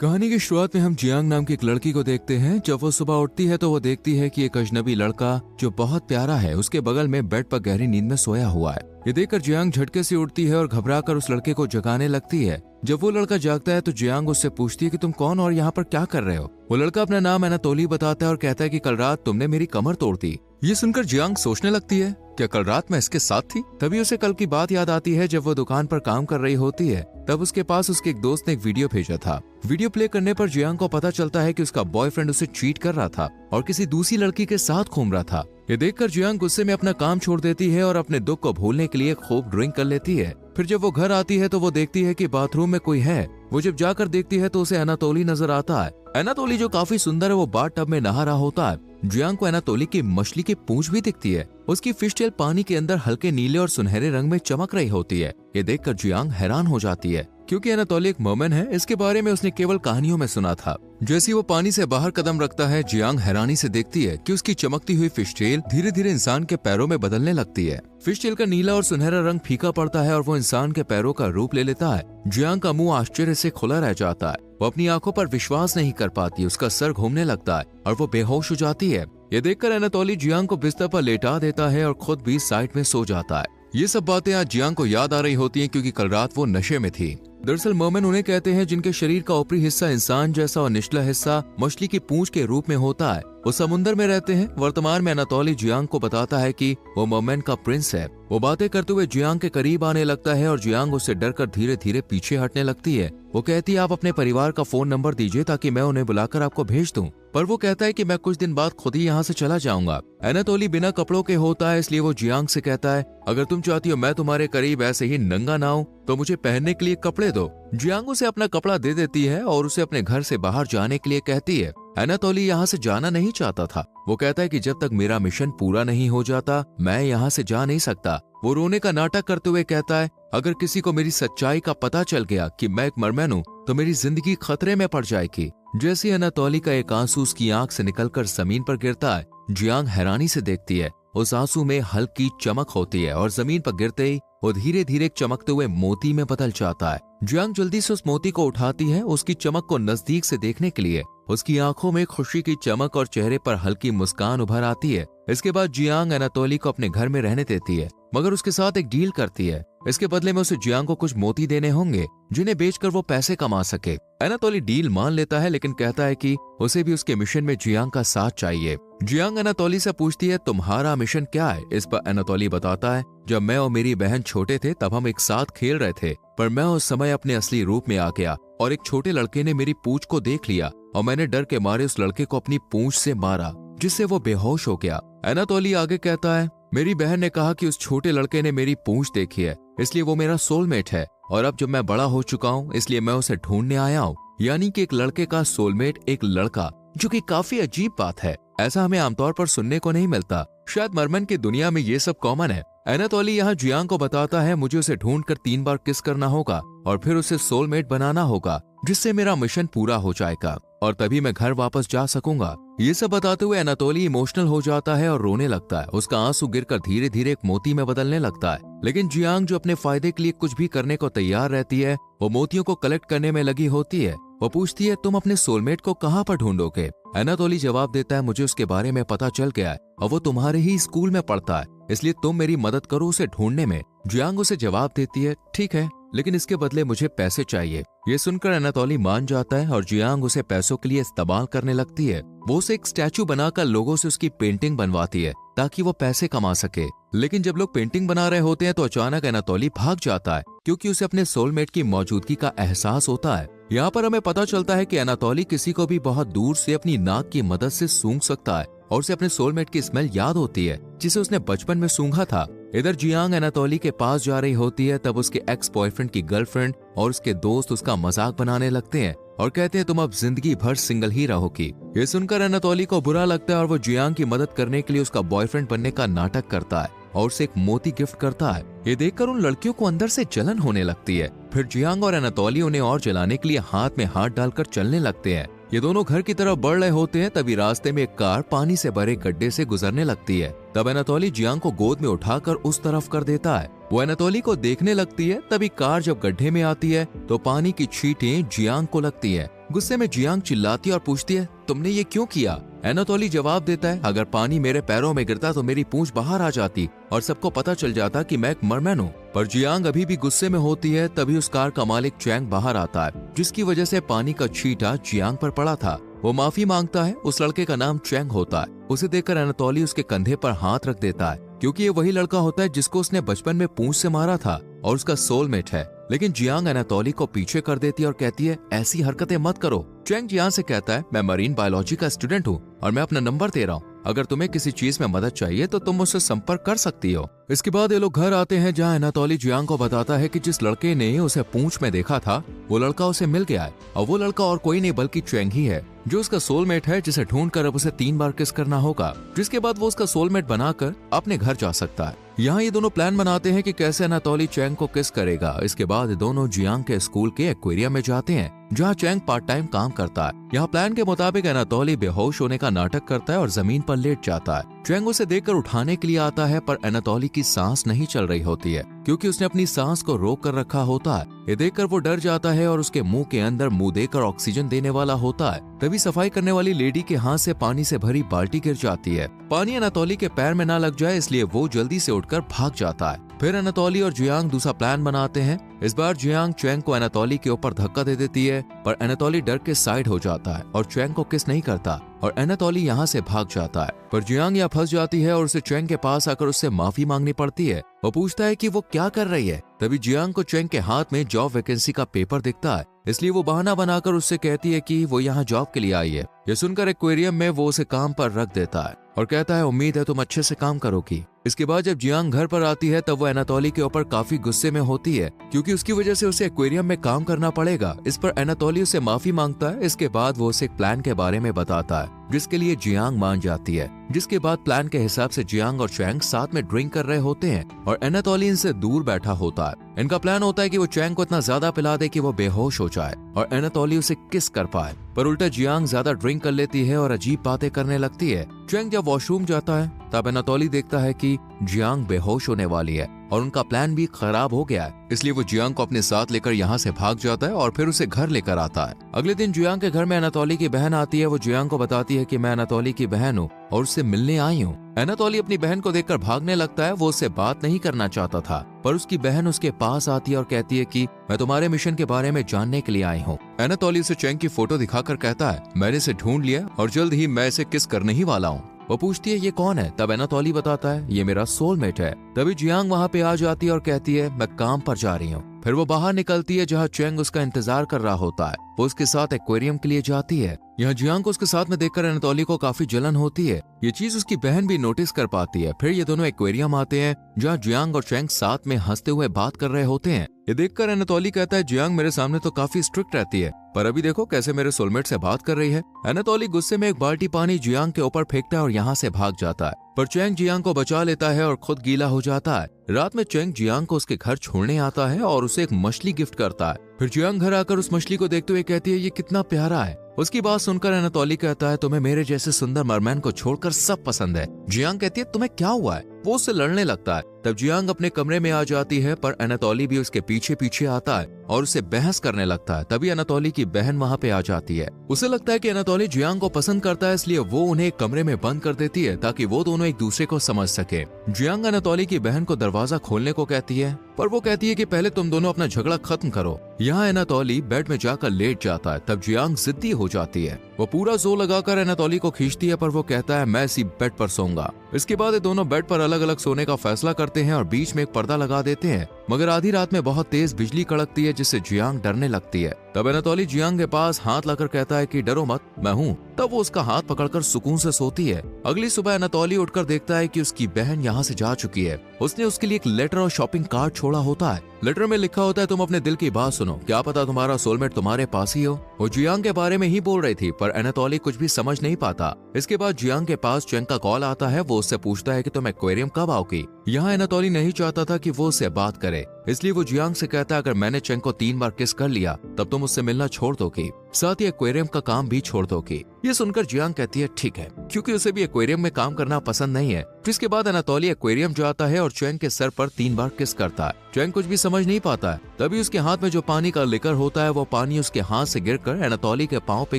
कहानी की शुरुआत में हम जियांग नाम की एक लड़की को देखते हैं। जब वो सुबह उठती है तो वो देखती है कि एक अजनबी लड़का जो बहुत प्यारा है उसके बगल में बेड पर गहरी नींद में सोया हुआ है। ये देखकर जियांग झटके से उठती है और घबराकर उस लड़के को जगाने लगती है। जब वो लड़का जागता है तो जियांग उससे पूछती है कि तुम कौन और यहाँ पर क्या कर रहे हो। वो लड़का अपना नाम एनातोली बताता है और कहता है कि कल रात तुमने मेरी कमर तोड़ दी। ये सुनकर जियांग सोचने लगती है, क्या कल रात मैं इसके साथ थी? तभी उसे कल की बात याद आती है जब वो दुकान पर काम कर रही होती है। तब उसके पास उसके एक दोस्त ने एक वीडियो भेजा था। वीडियो प्ले करने पर जियांग को पता चलता है कि उसका बॉयफ्रेंड उसे चीट कर रहा था और किसी दूसरी लड़की के साथ घूम रहा था। ये देखकर जियांग गुस्से में अपना काम छोड़ देती है और अपने दुख को भूलने के लिए खूब ड्रिंक कर लेती है। फिर जब वो घर आती है तो वो देखती है कि बाथरूम में कोई है। वो जब जाकर देखती है तो उसे एनातोली नजर आता है। एनातोली जो काफी सुंदर है वो बाथ टब में नहा रहा होता है। जियांग को एनातोली की मछली की पूंछ भी दिखती है। उसकी फिश टेल पानी के अंदर हल्के नीले और सुनहरे रंग में चमक रही होती है। ये देखकर जियांग हैरान हो जाती है क्योंकि एनातोली एक मर्मन है। इसके बारे में उसने केवल कहानियों में सुना था। जैसे वो पानी से बाहर कदम रखता है, जियांग हैरानी से देखती है कि उसकी चमकती हुई फिश टेल धीरे धीरे इंसान के पैरों में बदलने लगती है। फिश टेल का नीला और सुनहरा रंग फीका पड़ता है और वो इंसान के पैरों का रूप ले लेता है। जियांग का मुंह आश्चर्य से खुला रह जाता है। वो अपनी आंखों पर विश्वास नहीं कर पाती। उसका सर घूमने लगता है और वो बेहोश हो जाती है। ये देखकर एनातोली जियांग को बिस्तर पर लेटा देता है और खुद भी साइड में सो जाता है। ये सब बातें आज जियांग को याद आ रही होती हैं क्योंकि कल रात वो नशे में थी। दरअसल मर्मन उन्हें कहते हैं जिनके शरीर का ऊपरी हिस्सा इंसान जैसा और निचला हिस्सा मछली की पूंछ के रूप में होता है। वो समुद्र में रहते हैं। वर्तमान में एनातोली जियांग को बताता है कि वो मर्मन का प्रिंस है। वो बातें करते हुए जियांग के करीब आने लगता है और जियांग उससे डरकर धीरे धीरे पीछे हटने लगती है। वो कहती है आप अपने परिवार का फोन नंबर दीजिए ताकि मैं उन्हें बुलाकर आपको भेज दूं। पर वो कहता है कि मैं कुछ दिन बाद खुद ही यहाँ से चला जाऊंगा। एनातोली बिना कपड़ों के होता है, इसलिए वो जियांग से कहता है अगर तुम चाहती हो मैं तुम्हारे करीब ऐसे ही नंगा ना हूं तो मुझे पहनने के लिए कपड़े दो। जियांग उसे अपना कपड़ा दे देती है और उसे अपने घर से बाहर जाने के लिए कहती है। एनातोली यहाँ से जाना नहीं चाहता था। वो कहता है कि जब तक मेरा मिशन पूरा नहीं हो जाता मैं यहाँ से जा नहीं सकता। वो रोने का नाटक करते हुए कहता है अगर किसी को मेरी सच्चाई का पता चल गया कि मैं एक मरमैन हूँ तो मेरी जिंदगी खतरे में पड़ जाएगी। जैसे एनातोली का एक आंसू उसकी आंख से निकलकर जमीन पर गिरता है, जियांग हैरानी से देखती है। उस आंसू में हल्की चमक होती है और जमीन पर गिरते ही वो धीरे धीरे चमकते हुए मोती में बदल जाता है। जियांग जल्दी से उस मोती को उठाती है उसकी चमक को नजदीक से देखने के लिए। उसकी आंखों में खुशी की चमक और चेहरे पर हल्की मुस्कान उभर आती है। इसके बाद जियांग एनातोली को अपने घर में रहने देती है, मगर उसके साथ एक डील करती है। इसके बदले में उसे जियांग को कुछ मोती देने होंगे जिन्हें बेचकर वो पैसे कमा सके। एनातोली डील मान लेता है लेकिन कहता है कि उसे भी उसके मिशन में जियांग का साथ चाहिए। जियांग एनातोली से पूछती है तुम्हारा मिशन क्या है? इस पर एनातोली बताता है जब मैं और मेरी बहन छोटे थे तब हम एक साथ खेल रहे थे, पर मैं उस समय अपने असली रूप में आ गया और एक छोटे लड़के ने मेरी पूंछ को देख लिया और मैंने डर के मारे उस लड़के को अपनी पूंछ से मारा जिससे वो बेहोश हो गया। एनातोली आगे कहता है मेरी बहन ने कहा कि उस छोटे लड़के ने मेरी पूंछ देखी है इसलिए वो मेरा सोलमेट है और अब जब मैं बड़ा हो चुका हूँ इसलिए मैं उसे ढूंढने आया हूँ। यानी कि एक लड़के का सोलमेट एक लड़का, जो कि काफी अजीब बात है। ऐसा हमें आमतौर पर सुनने को नहीं मिलता। शायद मरमन की दुनिया में ये सब कॉमन है। एनातोली यहाँ जियांग को बताता है मुझे उसे ढूंढकर 3 बार किस करना होगा और फिर उसे सोलमेट बनाना होगा जिससे मेरा मिशन पूरा हो जाएगा और तभी मैं घर वापस जा सकूंगा। ये सब बताते हुए एनातोली इमोशनल हो जाता है और रोने लगता है। उसका आंसू गिरकर धीरे धीरे एक मोती में बदलने लगता है। लेकिन जियांग जो अपने फायदे के लिए कुछ भी करने को तैयार रहती है, वो मोतियों को कलेक्ट करने में लगी होती है। वो पूछती है तुम अपने सोलमेट को कहाँ पर ढूंढोगे? एनातोली जवाब देता है मुझे उसके बारे में पता चल गया है और वो तुम्हारे ही स्कूल में पढ़ता है, इसलिए तुम मेरी मदद करो उसे ढूंढने में। जियांग उसे जवाब देती है ठीक है, लेकिन इसके बदले मुझे पैसे चाहिए। ये सुनकर एनातोली मान जाता है और जियांग उसे पैसों के लिए इस्तेमाल करने लगती है। वो उसे एक स्टैचू बनाकर लोगों से उसकी पेंटिंग बनवाती है ताकि वो पैसे कमा सके। लेकिन जब लोग पेंटिंग बना रहे होते हैं तो अचानक एनातोली भाग जाता है क्योंकि उसे अपने सोलमेट की मौजूदगी का एहसास होता है। यहाँ पर हमें पता चलता है कि एनातोली किसी को भी बहुत दूर से अपनी नाक की मदद से सूंघ सकता है और उसे अपने सोलमेट की स्मेल याद होती है जिसे उसने बचपन में सूंघा था। इधर जियांग एनातोली के पास जा रही होती है तब उसके एक्स बॉयफ्रेंड की गर्लफ्रेंड और उसके दोस्त उसका मजाक बनाने लगते हैं और कहते हैं तुम अब जिंदगी भर सिंगल ही रहोगी। ये सुनकर एनातोली को बुरा लगता है और वो जियांग की मदद करने के लिए उसका बॉयफ्रेंड बनने का नाटक करता है और उसे एक मोती गिफ्ट करता है। ये देखकर उन लड़कियों को अंदर से जलन होने लगती है। फिर जियांग और एनातोली उन्हें और जलाने के लिए हाथ में हाथ डालकर चलने लगते हैं ये दोनों घर की तरफ बढ़ रहे होते हैं, तभी रास्ते में एक कार पानी से भरे गड्ढे से गुजरने लगती है। तब एनातोली जियांग को गोद में उठाकर उस तरफ कर देता है। वो एनातोली को देखने लगती है। तभी कार जब गड्ढे में आती है तो पानी की छींटें जियांग को लगती है। गुस्से में जियांग चिल्लाती और पूछती है, तुमने ये क्यों किया? एनातोली जवाब देता है, अगर पानी मेरे पैरों में गिरता तो मेरी पूंछ बाहर आ जाती और सबको पता चल जाता कि मैं एक मरमैन हूँ। पर जियांग अभी भी गुस्से में होती है। तभी उस कार का मालिक चैंग बाहर आता है, जिसकी वजह से पानी का छींटा जियांग पर पड़ा था। वो माफी मांगता है। उस लड़के का नाम चैंग होता है। उसे देखकर एनातोली उसके कंधे पर हाथ रख देता है, क्योंकि ये वही लड़का होता है जिसको उसने बचपन में पूंछ से मारा था और उसका सोलमेट है। लेकिन जियांग एनातोली को पीछे कर देती है और कहती है, ऐसी हरकतें मत करो। चैंग जियांग से कहता है, मैं मरीन बायोलॉजी का स्टूडेंट हूँ और मैं अपना नंबर दे रहा हूँ। अगर तुम्हें किसी चीज में मदद चाहिए तो तुम मुझसे संपर्क कर सकती हो। इसके बाद ये लोग घर आते हैं, जहाँ एनातोली जियांग को बताता है कि जिस लड़के ने उसे पूंछ में देखा था वो लड़का उसे मिल गया है और वो लड़का और कोई नहीं बल्कि चैंग ही है, जो उसका सोलमेट है, जिसे ढूंढकर अब उसे 3 बार किस करना होगा, जिसके बाद वो उसका सोलमेट बनाकर अपने घर जा सकता है। यहाँ ये दोनों प्लान बनाते हैं कि कैसे एनातोली चैंग को किस करेगा। इसके बाद दोनों जियांग के स्कूल के एक्वेरियम में जाते हैं, जहाँ चैंग पार्ट टाइम काम करता है। यहाँ प्लान के मुताबिक एनातोली बेहोश होने का नाटक करता है और जमीन पर लेट जाता है। चैंग उसे देखकर उठाने के लिए आता है, पर एनातोली की सांस नहीं चल रही होती है, क्योंकि उसने अपनी सांस को रोक कर रखा होता है। ये देखकर वो डर जाता है और उसके मुंह के अंदर मुंह देकर ऑक्सीजन देने वाला होता है। तभी सफाई करने वाली लेडी के हाथ से पानी से भरी बाल्टी गिर जाती है। पानी एनातोली के पैर में ना लग जाए, इसलिए वो जल्दी से उठकर भाग जाता है। फिर एनातोली और जियांग दूसरा प्लान बनाते हैं। इस बार जियांग चैंग को एनातोली के ऊपर धक्का दे देती है, पर एनातोली डर के साइड हो जाता है और चैंग को किस नहीं करता और एनातोली यहाँ से भाग जाता है। पर जियांग यहाँ फंस जाती है और उसे चैंग के पास आकर उससे माफी मांगनी पड़ती है। वो पूछता है कि वो क्या कर रही है। तभी जियांग को चैंग के हाथ में जॉब वैकेंसी का पेपर दिखता है, इसलिए वो बहाना बनाकर उससे कहती है कि वो यहाँ जॉब के लिए आई है। ये सुनकर एक्वेरियम में वो उसे काम पर रख देता है और कहता है, उम्मीद है तुम अच्छे से काम करोगी। इसके बाद जब जियांग घर पर आती है तब वो एनातोली के ऊपर काफी गुस्से में होती है, क्योंकि उसकी वजह से उसे एक्वेरियम में काम करना पड़ेगा। इस पर एनातोली उसे माफी मांगता है। इसके बाद वो उसे एक प्लान के बारे में बताता है, जिसके लिए जियांग मान जाती है। जिसके बाद प्लान के हिसाब से जियांग और चैंग साथ में ड्रिंक कर रहे होते हैं और एनातोली इनसे दूर बैठा होता है। इनका प्लान होता है कि वो चैंग को इतना ज्यादा पिला दे कि वो बेहोश हो जाए और एनातोली उसे किस कर पाए। पर उल्टा जियांग ज्यादा ड्रिंक कर लेती है और अजीब बातें करने लगती है। चैंग जब वॉशरूम जाता है तब एनातोली देखता है कि जियांग बेहोश होने वाली है और उनका प्लान भी खराब हो गया है। इसलिए वो जियांग को अपने साथ लेकर यहाँ से भाग जाता है और फिर उसे घर लेकर आता है। अगले दिन जियांग के घर में एनातोली की बहन आती है। वो जियांग को बताती है कि मैं एनातोली की बहन हूँ और उससे मिलने आई हूँ। एनातोली अपनी बहन को देखकर भागने लगता है। वो उससे बात नहीं करना चाहता था, पर उसकी बहन उसके पास आती है और कहती है कि मैं तुम्हारे मिशन के बारे में जानने के लिए आई हूँ। एनातोली उसे चैंग की फोटो दिखाकर कहता है, मैंने इसे ढूंढ लिया और जल्द ही मैं इसे किस करने ही वाला हूँ। वो पूछती है, ये कौन है? तब एनातोली बताता है, ये मेरा सोलमेट है। तभी जियांग वहाँ पे आ जाती है और कहती है, मैं काम पर जा रही हूँ। फिर वो बाहर निकलती है, जहाँ चैंग उसका इंतजार कर रहा होता है। वो उसके साथ एक्वेरियम के लिए जाती है। यहाँ जियांग को उसके साथ में देखकर एनातोली को काफी जलन होती है। ये चीज उसकी बहन भी नोटिस कर पाती है। फिर ये दोनों एक्वेरियम आते हैं, जहाँ जियांग और चैंग साथ में हंसते हुए बात कर रहे होते हैं। ये देखकर एनातोली कहता है, जियांग मेरे सामने तो काफी स्ट्रिक्ट रहती है, पर अभी देखो कैसे मेरे सोलमेट से बात कर रही है। एनातोली गुस्से में एक बाल्टी पानी जियांग के ऊपर फेंकता है और यहाँ से भाग जाता है, पर चैंग जियांग को बचा लेता है और खुद गीला हो जाता है। रात में चैंग जियांग को उसके घर छोड़ने आता है और उसे एक मछली गिफ्ट करता है। फिर जियांग घर आकर उस मछली को देखते हुए कहती है, ये कितना प्यारा है। उसकी बात सुनकर एनातोली कहता है, तुम्हें मेरे जैसे सुंदर मरमैन को छोड़कर सब पसंद है। जियांग कहती है, तुम्हें क्या हुआ है? वो उससे लड़ने लगता है। तब जियांग अपने कमरे में आ जाती है, पर एनातोली भी उसके पीछे पीछे आता है और उससे बहस करने लगता है। तभी एनातोली की बहन वहाँ पे आ जाती है। उसे लगता है कि एनातोली जियांग को पसंद करता है, इसलिए वो उन्हें एक कमरे में बंद कर देती है ताकि वो दोनों एक दूसरे को समझ सके। जियांग एनातोली की बहन को दरवाजा खोलने को कहती है, पर वो कहती है कि पहले तुम दोनों अपना झगड़ा खत्म करो। यहाँ एनातोली बेड में जाकर लेट जाता है। तब जियांग जिद्दी हो जाती है। वो पूरा जोर लगाकर एनातोली को खींचती है, पर वो कहता है, मैं इसी बेड पर सोऊंगा। इसके बाद ये दोनों बेड पर अलग अलग सोने का फैसला करते हैं और बीच में एक पर्दा लगा देते हैं। मगर आधी रात में बहुत तेज बिजली कड़कती है, जिससे जियांग डरने लगती है। तब एनातोली जियांग के पास हाथ लाकर कहता है कि डरो मत, मैं हूँ। तब वो उसका हाथ पकड़कर सुकून से सोती है। अगली सुबह एनातोली उठकर देखता है कि उसकी बहन यहाँ से जा चुकी है। उसने उसके लिए एक लेटर और शॉपिंग कार्ड छोड़ा होता है। लेटर में लिखा होता है, तुम अपने दिल की बात सुनो, क्या पता तुम्हारा सोलमेट तुम्हारे पास ही हो। वो जियांग के बारे में ही बोल रही थी, पर एनातोली कुछ भी समझ नहीं पाता। इसके बाद जियांग के पास चैंग का कॉल आता है। वो उससे पूछता है कि तुम एक्वेरियम कब आओगी। यहाँ एनातोली नहीं चाहता था कि वो उससे बात करे, इसलिए वो जियांग से कहता है, अगर मैंने चैंग को 3 बार किस कर लिया तब तुम उससे मिलना छोड़ दोगी। साथ ही एक्वेरियम का काम भी छोड़ दोगी। ये सुनकर जियांग कहती है ठीक है, क्योंकि उसे भी एक्वेरियम में काम करना पसंद नहीं है। जिसके बाद अनातोली एक्वेरियम जाता है और चैंग के सर पर 3 बार किस करता है। चैंग कुछ भी समझ नहीं पाता है। तभी उसके हाथ में जो पानी का लिकर होता है वो पानी उसके हाथ से गिरकर अनातोली के पांव पे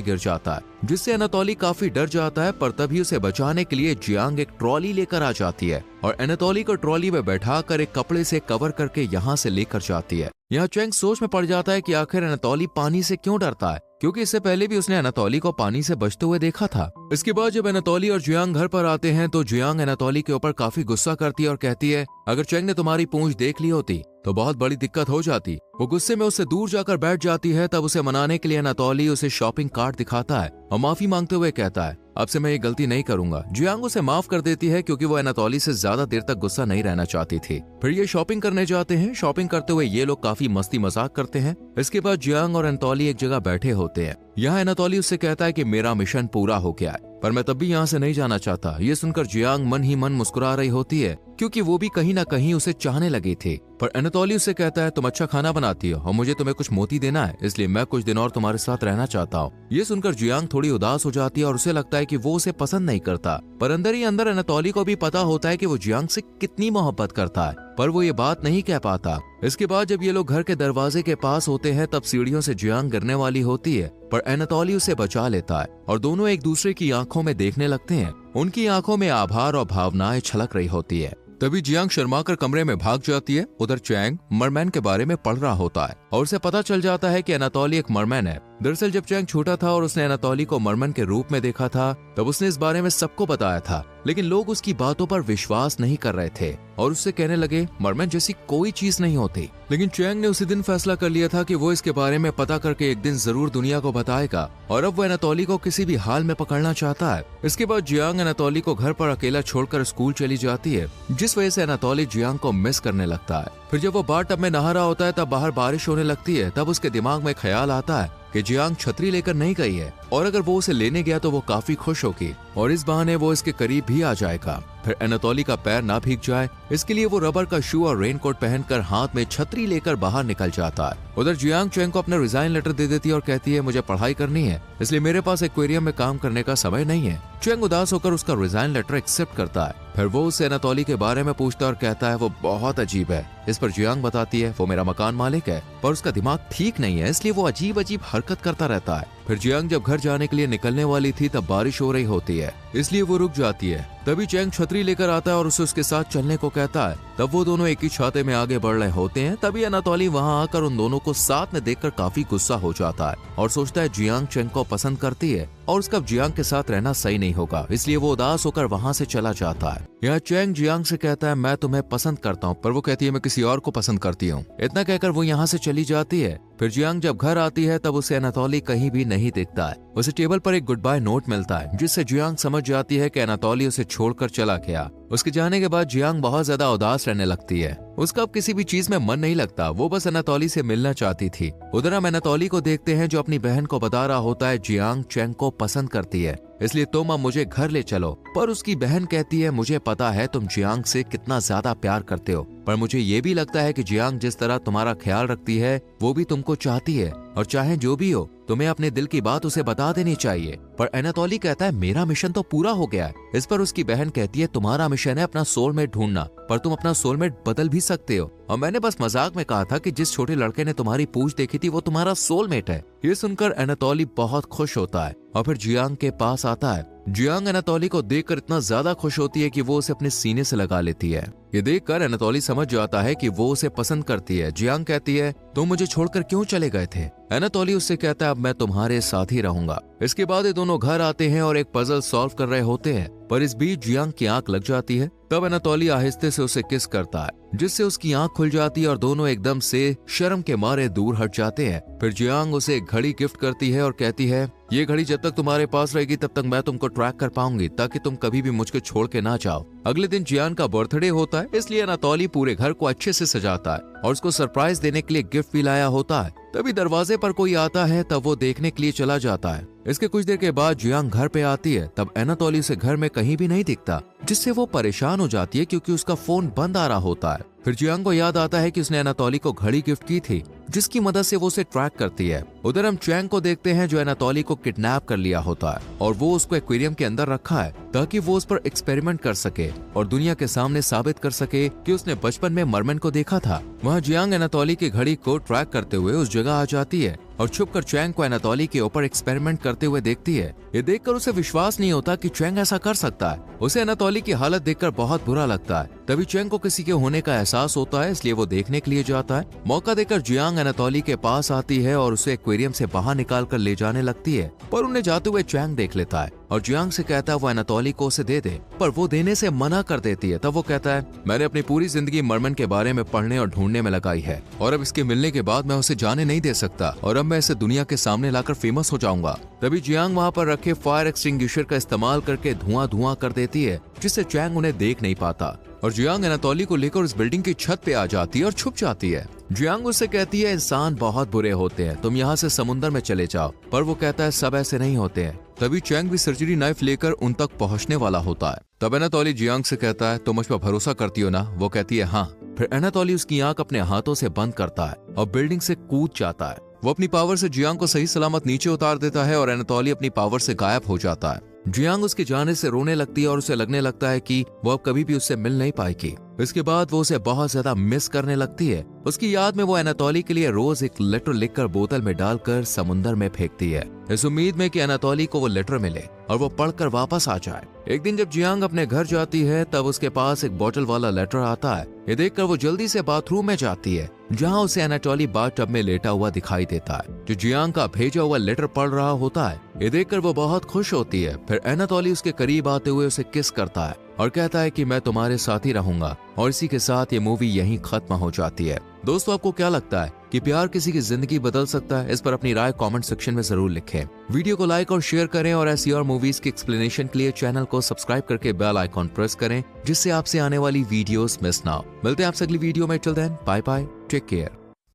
गिर जाता है, जिससे अनातोली काफी डर जाता है। पर तभी उसे बचाने के लिए जियांग एक ट्रॉली लेकर आ जाती है और अनातोली को ट्रॉली में बैठाकर एक कपड़े से कवर करके यहाँ से लेकर जाती है। यहाँ चैंग सोच में पड़ जाता है कि आखिर अनातोली पानी से क्यों डरता है, क्योंकि इससे पहले भी उसने अनातोली को पानी से बचते हुए देखा था। इसके बाद जब अनातोली और जियांग घर पर आते हैं तो जियांग अनातोली के ऊपर काफी गुस्सा करती है और कहती है अगर चैंग ने तुम्हारी पूंछ देख ली होती तो बहुत बड़ी दिक्कत हो जाती। वो गुस्से में उससे दूर जाकर बैठ जाती है। तब उसे मनाने के लिए अनातोली उसे शॉपिंग कार्ड दिखाता है और माफी मांगते हुए कहता है अब से मैं ये गलती नहीं करूंगा। जियांग उसे माफ कर देती है क्योंकि वो अनातोली से ज्यादा देर तक गुस्सा नहीं रहना चाहती थी। फिर ये शॉपिंग करने जाते हैं। शॉपिंग करते हुए ये लोग काफी मस्ती मजाक करते हैं। इसके बाद जियांग और अनातोली एक जगह बैठे होते हैं। यहाँ अनातोली उससे कहता है कि मेरा मिशन पूरा हो गया है, पर मैं तब भी यहाँ से नहीं जाना चाहता। ये सुनकर जियांग मन ही मन मुस्कुरा रही होती है, क्योंकि वो भी कहीं ना कहीं उसे चाहने लगी थी। पर अनातोली उससे कहता है तुम अच्छा खाना बनाती हो और मुझे तुम्हें कुछ मोती देना है, इसलिए मैं कुछ दिन और तुम्हारे साथ रहना चाहता हूँ। ये सुनकर जियांग थोड़ी उदास हो जाती है और उसे लगता है कि वो उसे पसंद नहीं करता। पर अंदर ही अंदर अनातोली को भी पता होता है कि वो जियांग से कितनी मोहब्बत करता है, पर वो ये बात नहीं कह पाता। इसके बाद जब ये लोग घर के दरवाजे के पास होते हैं तब सीढ़ियों से जियांग गिरने वाली होती है, पर अनातोली उसे बचा लेता है और दोनों एक दूसरे की आंखों में देखने लगते हैं। उनकी आंखों में आभार और भावनाएं छलक रही होती है। तभी जियांग शर्माकर कमरे में भाग जाती है। उधर चैंग मरमैन के बारे में पढ़ रहा होता है और उसे पता चल जाता है कि अनातोली एक मरमैन है। दरअसल जब चैंग छोटा था और उसने अनातोली को मरमैन के रूप में देखा था तब उसने इस बारे में सबको बताया था, लेकिन लोग उसकी बातों पर विश्वास नहीं कर रहे थे और उससे कहने लगे मरमैन जैसी कोई चीज नहीं होती। लेकिन चैंग ने उसी दिन फैसला कर लिया था कि वो इसके बारे में पता करके एक दिन जरूर दुनिया को बताएगा और अब वो अनातोली को किसी भी हाल में पकड़ना चाहता है। इसके बाद जियांग अनातोली को घर पर अकेला छोड़कर स्कूल चली जाती है, जिस वजह से अनातोली जियांग को मिस करने लगता है। फिर जब वो बाथ टब में नहा रहा होता है तब बाहर बारिश होने लगती है। तब उसके दिमाग में ख्याल आता है कि जियांग छतरी लेकर नहीं गई है और अगर वो उसे लेने गया तो वो काफी खुश होगी और इस बहाने वो इसके करीब भी आ जाएगा। फिर अनातोली का पैर ना भीग जाए इसके लिए वो रबर का शू और रेनकोट पहनकर हाथ में छतरी लेकर बाहर निकल जाता है। उधर जियांग चैंग को अपना रिजाइन लेटर दे देती है और कहती है मुझे पढ़ाई करनी है, इसलिए मेरे पास एक्वेरियम में काम करने का समय नहीं है। चैंग उदास होकर उसका रिजाइन लेटर एक्सेप्ट करता है। फिर वो उससे अनातोली के बारे में पूछता है और कहता है वो बहुत अजीब है। इस पर जियांग बताती है वो मेरा मकान मालिक है, पर उसका दिमाग ठीक नहीं है, इसलिए वो अजीब अजीब हरकत करता रहता है। फिर जियांग जब घर जाने के लिए निकलने वाली थी तब बारिश हो रही होती है, इसलिए वो रुक जाती है। तभी चैंग छतरी लेकर आता है और उसे उसके साथ चलने को कहता है। तब वो दोनों एक ही छाते में आगे बढ़ रहे होते हैं। तभी अनातोली वहां आकर उन दोनों को साथ में देखकर काफी गुस्सा हो जाता है और सोचता है जियांग चैंग को पसंद करती है और उसका जियांग के साथ रहना सही नहीं होगा, इसलिए वो उदास होकर वहां से चला जाता है। यहाँ चैंग जियांग से कहता है मैं तुम्हें पसंद करता हूँ, पर वो कहती है मैं किसी और को पसंद करती हूँ। इतना कहकर वो यहाँ से चली जाती है। फिर जियांग जब घर आती है तब उसे अनातोली कहीं भी नहीं दिखता है। उसे टेबल पर एक गुड बाय नोट मिलता है, जिससे जियांग समझ जाती है कि अनातोली उसे छोड़कर चला गया। उसके जाने के बाद जियांग बहुत ज्यादा उदास रहने लगती है। उसका अब किसी भी चीज में मन नहीं लगता, वो बस अनातोली से मिलना चाहती थी। उधर हम अनातोली को देखते हैं जो अपनी बहन को बता रहा होता है जियांग चैंग को पसंद करती है, इसलिए तुम अब मुझे घर ले चलो। पर उसकी बहन कहती है मुझे पता है तुम जियांग से कितना ज्यादा प्यार करते हो, पर मुझे ये भी लगता है कि जियांग जिस तरह तुम्हारा ख्याल रखती है वो भी तुमको चाहती है, और चाहे जो भी हो तुम्हें अपने दिल की बात उसे बता देनी चाहिए। पर अनातोली कहता है मेरा मिशन तो पूरा हो गया है। इस पर उसकी बहन कहती है तुम्हारा मिशन है अपना सोलमेट ढूंढना, पर तुम अपना सोलमेट बदल भी सकते हो, और मैंने बस मजाक में कहा था कि जिस छोटे लड़के ने तुम्हारी पूंछ देखी थी वो तुम्हारा सोलमेट है। ये सुनकर अनातोली बहुत खुश होता है और फिर जियांग के पास आता है। जियांग अनातोली को देखकर इतना ज्यादा खुश होती है कि वो उसे अपने सीने से लगा लेती है। ये देखकर अनातोली समझ जाता है कि वो उसे पसंद करती है। जियांग कहती है तुम मुझे छोड़कर क्यों चले गए थे? अनातोली उससे कहता है अब मैं तुम्हारे साथ ही रहूंगा। इसके बाद ये दोनों घर आते हैं और एक पजल सॉल्व कर रहे होते हैं, पर इस बीच जियांग की आंख लग जाती है। तब अनातोली आहिस्ते से उसे किस करता है, जिससे उसकी आंख खुल जाती है और दोनों एकदम से शर्म के मारे दूर हट जाते हैं। फिर जियांग उसे एक घड़ी गिफ्ट करती है और कहती है ये घड़ी जब तक तुम्हारे पास रहेगी तब तक मैं तुमको ट्रैक कर पाऊंगी, ताकि तुम कभी भी मुझको छोड़ के ना जाओ। अगले दिन जियांग का बर्थडे होता है, इसलिए अनातोली पूरे घर को अच्छे से सजाता है और उसको सरप्राइज देने के लिए गिफ्ट भी लाया होता है। तभी दरवाजे पर कोई आता है, तब वो देखने के लिए चला जाता है। इसके कुछ देर के बाद जियांग घर पे आती है, तब अनातोली उसे घर में कहीं भी नहीं दिखता, जिससे वो परेशान हो जाती है क्योंकि उसका फोन बंद आ रहा होता है। फिर जियांग को याद आता है कि उसने एनातोली को घड़ी गिफ्ट की थी जिसकी मदद से वो उसे ट्रैक करती है। उधर हम चैंग को देखते हैं जो एनातोली को किडनैप कर लिया होता है और वो उसको एक्वेरियम के अंदर रखा है ताकि वो उस पर एक्सपेरिमेंट कर सके और दुनिया के सामने साबित कर सके कि उसने बचपन में मरमन को देखा था। वहाँ जियांग एनातोली की घड़ी को ट्रैक करते हुए उस जगह आ जाती है और छुपकर चैंग को एनातोली के ऊपर एक्सपेरिमेंट करते हुए देखती है। ये देखकर उसे विश्वास नहीं होता कि चैंग ऐसा कर सकता है। उसे एनातोली की हालत देखकर बहुत बुरा लगता है। तभी चैंग को किसी के होने का एहसास होता है, इसलिए वो देखने के लिए जाता है। मौका देकर जियांग एनातोली के पास आती है और उसे एक्वेरियम से बाहर निकाल कर ले जाने लगती है, पर उन्हें जाते हुए चैंग देख लेता है और जियांग से कहता है वो एनातोली को उसे दे दे, पर वो देने से मना कर देती है। तब वो कहता है मैंने अपनी पूरी जिंदगी मरमन के बारे में पढ़ने और ढूंढने में लगाई है और अब इसके मिलने के बाद मैं उसे जाने नहीं दे सकता और अब मैं इसे दुनिया के सामने लाकर फेमस हो जाऊंगा। तभी जियांग वहाँ पर रखे फायर एक्सटिंग्विशर का इस्तेमाल करके धुआं कर देती है जिससे चैंग उन्हें देख नहीं पाता और जियांग एनातोली को लेकर उस बिल्डिंग की छत पे आ जाती है और छुप जाती है। जियांग उससे कहती है इंसान बहुत बुरे होते हैं, तुम यहाँ से समुद्र में चले जाओ, पर वो कहता है सब ऐसे नहीं होते हैं। तभी चैंग भी सर्जरी नाइफ लेकर उन तक पहुँचने वाला होता है। तब एनातोली जियांग से कहता है तुम मुझ पर भरोसा करती हो ना? वो कहती है हाँ। फिर एनातोली उसकी आंख अपने हाथों से बंद करता है और बिल्डिंग से कूद जाता है। वो अपनी पावर से जियांग को सही सलामत नीचे उतार देता है और एनातोली अपनी पावर से गायब हो जाता है। जियांग उसके जाने से रोने लगती है और उसे लगने लगता है कि वो अब कभी भी उससे मिल नहीं पाएगी। इसके बाद वो उसे बहुत ज्यादा मिस करने लगती है। उसकी याद में वो एनातोली के लिए रोज एक लेटर लिखकर बोतल में डालकर समुद्र में फेंकती है, इस उम्मीद में कि एनातोली को वो लेटर मिले और वो पढ़कर वापस आ जाए। एक दिन जब जियांग अपने घर जाती है तब उसके पास एक बॉटल वाला लेटर आता है। ये देखकर वो जल्दी से बाथरूम में जाती है जहाँ उसे एनातोली बाथटब में लेटा हुआ दिखाई देता है जो जियांग का भेजा हुआ लेटर पढ़ रहा होता है। ये देखकर वो बहुत खुश होती है। फिर एनातोली उसके करीब आते हुए उसे किस करता है और कहता है कि मैं तुम्हारे साथ ही रहूंगा और इसी के साथ ये मूवी यहीं खत्म हो जाती है। दोस्तों आपको क्या लगता है कि प्यार किसी की जिंदगी बदल सकता है? इस पर अपनी राय कमेंट सेक्शन में जरूर लिखें। वीडियो को लाइक और शेयर करें और ऐसी और मूवीज की एक्सप्लेनेशन के लिए चैनल को सब्सक्राइब करके बेल आइकॉन प्रेस करें जिससे आपसे आने वाली वीडियोस मिस ना हो। मिलते हैं आपसे अगली वीडियो में। Till then bye bye, take care.